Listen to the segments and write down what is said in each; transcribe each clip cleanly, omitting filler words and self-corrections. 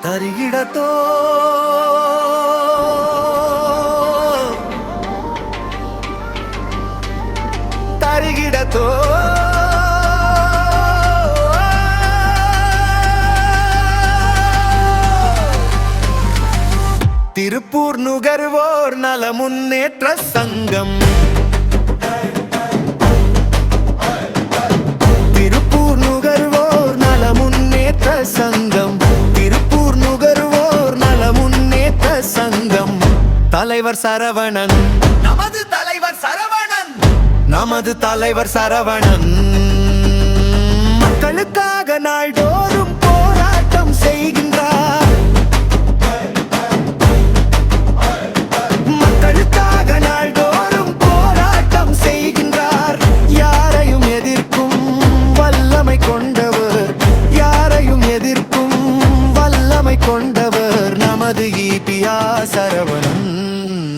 தருகிடத்தோ தருகிடத்தோ திருப்பூர் நுகர்வோர் நல முன்னேற்ற சங்கம் திருப்பூர் நுகர்வோர் நல முன்னேற்ற சங்கம் திருப்பூர் நுகர்வோர் நல முன்னேற்ற சங்கம் தலைவர் சரவணன் நமது தலைவர் சரவணன் நமது தலைவர் சரவணன் மக்களுக்காக நாள்தோறும் போராட்டம் செய்கின்றார் மக்களுக்காக நாள்தோறும் போராட்டம் செய்கின்றார் யாரையும் எதிர்க்கும் வல்லமை கொண்டவர் யாரையும் எதிர்க்கும் வல்லமை கொண்டவர் நமது ஈபியா சரவணன்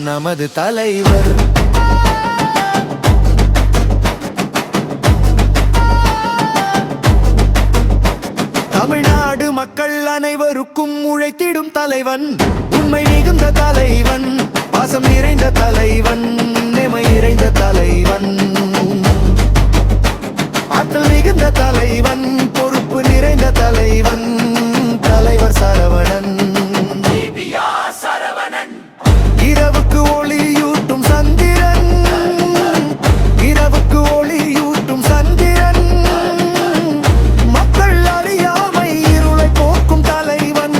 நமது தலைவர் தமிழ்நாடு மக்கள் அனைவருக்கும் உழைத்திடும் தலைவன் உண்மை மிகுந்த தலைவன் பாசம் நிறைந்த தலைவன் நேர்மை நிறைந்த தலைவன் ஆற்றல் மிகுந்த தலைவன் பொறுப்பு நிறைந்த தலைவன் தலைவர் சரவணன் இரவுக்கு ஒளியூட்டும் சந்திரன் இரவுக்கு ஒளியூட்டும் சந்திரன் மக்கள் அறியாமை இருளை போக்கும் தலைவன்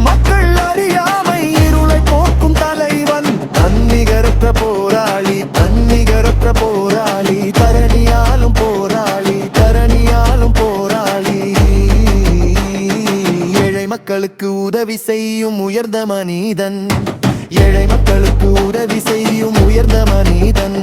மக்கள் அறியாமை இருளை போக்கும் தலைவன் தன்னிகரற்ற போராளி தன்னிகரற்ற போராளி தரணியாலும் போராளி தரணியாலும் போராளி ஏழை மக்களுக்கு உதவி செய்யும் உயர்ந்த மனிதன் ஏழை மக்களுக்கு உதவி செய்யும் உயர்ந்த மனிதன்